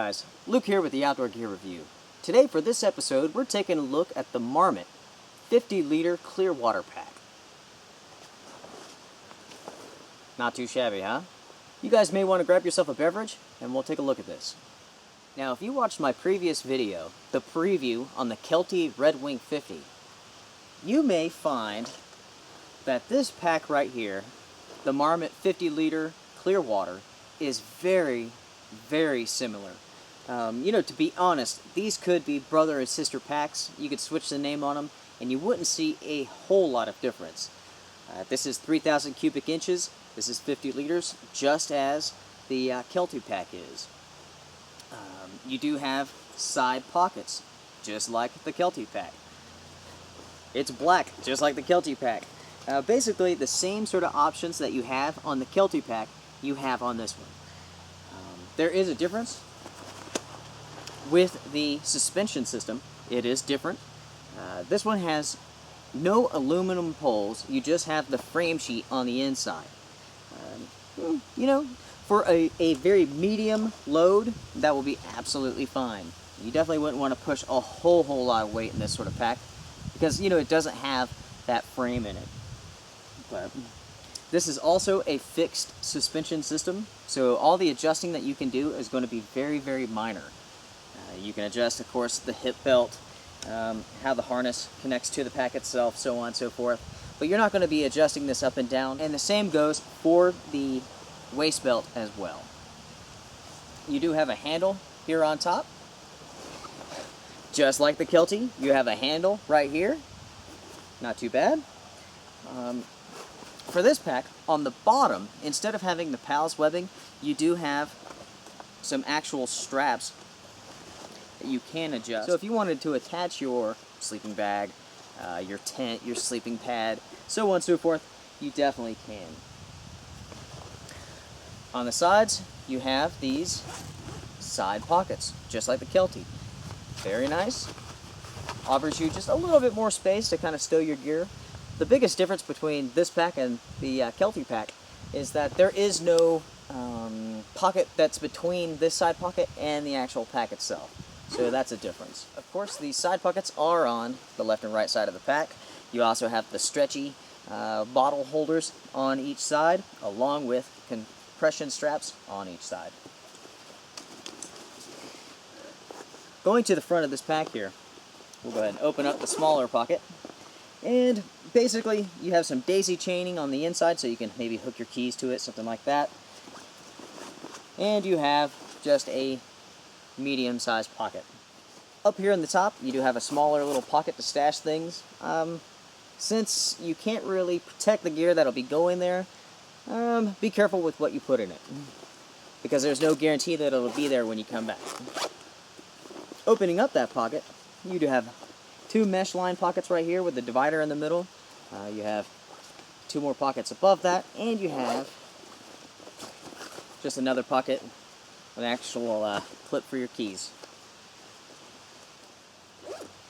guys, Luke here with the Outdoor Gear Review. Today for this episode, we're taking a look at the Marmot 50-liter Clearwater pack. Not too shabby, huh? You guys may want to grab yourself a beverage, and we'll take a look at this. Now, if you watched my previous video, the preview on the Kelty Red Wing 50, you may find that this pack right here, the Marmot 50-liter Clearwater, is very similar. To be honest, these could be brother and sister packs. You could switch the name on them, and you wouldn't see a whole lot of difference. This is 3,000 cubic inches. This is 50 liters, just as the Kelty pack is. You do have side pockets, just like the Kelty pack. It's black, just like the Kelty pack. Basically, the same sort of options that you have on the Kelty pack, you have on this one. There is a difference with the suspension system. It is different. This one has no aluminum poles. You just have the frame sheet on the inside. For a very medium load, that will be absolutely fine. You definitely wouldn't want to push a whole lot of weight in this sort of pack because, it doesn't have that frame in it. But this is also a fixed suspension system, so all the adjusting that you can do is going to be very minor. You can adjust, of course, the hip belt, how the harness connects to the pack itself, so on and so forth. But you're not going to be adjusting this up and down, and the same goes for the waist belt as well. You do have a handle here on top. Just like the Kelty, you have a handle right here. Not too bad. For this pack, on the bottom, instead of having the PALS webbing, you do have some actual straps that you can adjust. So if you wanted to attach your sleeping bag, your tent, your sleeping pad, so on and so forth, you definitely can. On the sides, you have these side pockets, just like the Kelty. Very nice. Offers you just a little bit more space to kind of stow your gear. The biggest difference between this pack and the Kelty pack is that there is no pocket that's between this side pocket and the actual pack itself. So that's a difference. Of course, the side pockets are on the left and right side of the pack. You also have the stretchy bottle holders on each side, along with compression straps on each side. Going to the front of this pack here, we'll go ahead and open up the smaller pocket. And basically, you have some daisy chaining on the inside, so you can maybe hook your keys to it, something like that. And you have just a medium-sized pocket. Up here in the top, you do have a smaller little pocket to stash things. Since you can't really protect the gear that'll be going there, be careful with what you put in it, because there's no guarantee that it'll be there when you come back. Opening up that pocket, you do have two mesh line pockets right here with the divider in the middle. You have two more pockets above that, and you have just another pocket, an actual clip for your keys.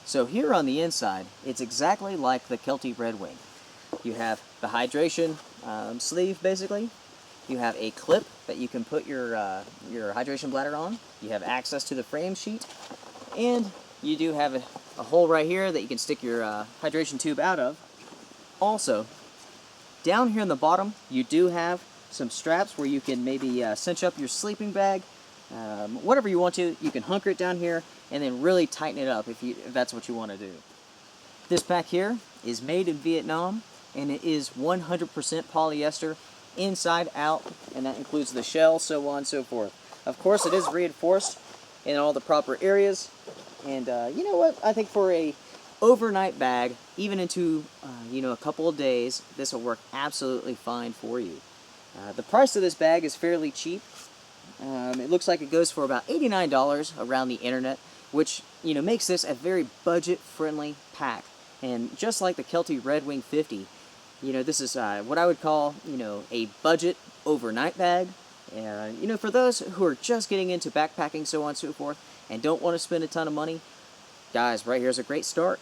So here on the inside, it's exactly like the Kelty Red Wing. You have the hydration sleeve, basically. You have a clip that you can put your hydration bladder on. You have access to the frame sheet, and you do have a hole right here that you can stick your hydration tube out of. Also, down here in the bottom, you do have some straps where you can maybe cinch up your sleeping bag. Whatever you want to, you can hunker it down here and then really tighten it up if that's what you want to do. This pack here is made in Vietnam, and it is 100% polyester inside out, and that includes the shell, so on and so forth. Of course, it is reinforced in all the proper areas. And you know what? I think for a overnight bag, even into a couple of days, this will work absolutely fine for you. The price of this bag is fairly cheap. It looks like it goes for about $89 around the internet, which makes this a very budget-friendly pack. And just like the Kelty Red Wing 50, this is what I would call a budget overnight bag. For those who are just getting into backpacking, so on and so forth, and don't want to spend a ton of money, guys, right here's a great start.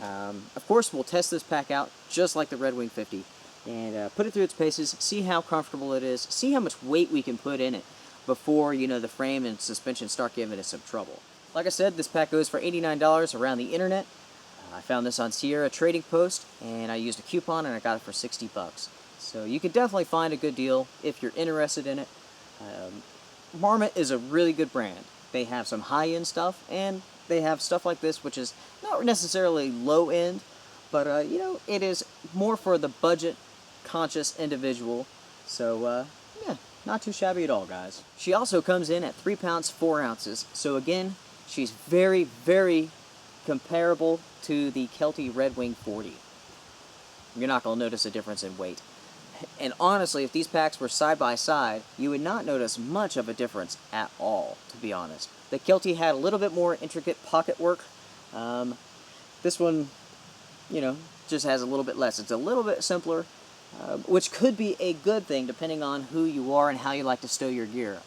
Of course, we'll test this pack out just like the Red Wing 50 and put it through its paces, see how comfortable it is, see how much weight we can put in it. before, you know, the frame and suspension start giving us some trouble. Like I said, this pack goes for $89 around the internet. I found this on Sierra Trading Post, and I used a coupon and I got it for 60 bucks. So you can definitely find a good deal if you're interested in it. Marmot is a really good brand. They have some high-end stuff, and they have stuff like this, which is not necessarily low-end, but, you know, it is more for the budget-conscious individual. So, yeah, not too shabby at all, guys. She also comes in at 3 pounds, 4 ounces. So, again, she's very, very comparable to the Kelty Red Wing 40. You're not going to notice a difference in weight. And honestly, if these packs were side by side, you would not notice much of a difference at all, to be honest. The Kelty had a little bit more intricate pocket work. This one, you know, just has a little bit less. It's a little bit simpler, which could be a good thing depending on who you are and how you like to stow your gear.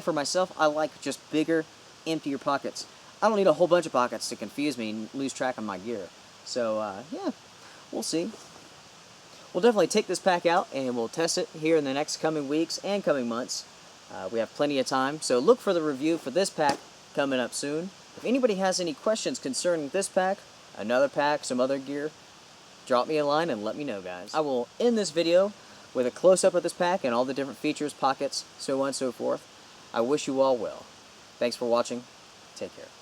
For myself, I like just bigger, emptier pockets. I don't need a whole bunch of pockets to confuse me and lose track of my gear. So, yeah, we'll see. We'll definitely take this pack out and we'll test it here in the next coming weeks and coming months. We have plenty of time, so look for the review for this pack coming up soon. If anybody has any questions concerning this pack, another pack, some other gear, drop me a line and let me know, guys. I will end this video with a close-up of this pack and all the different features, pockets, so on and so forth. I wish you all well. Thanks for watching. Take care.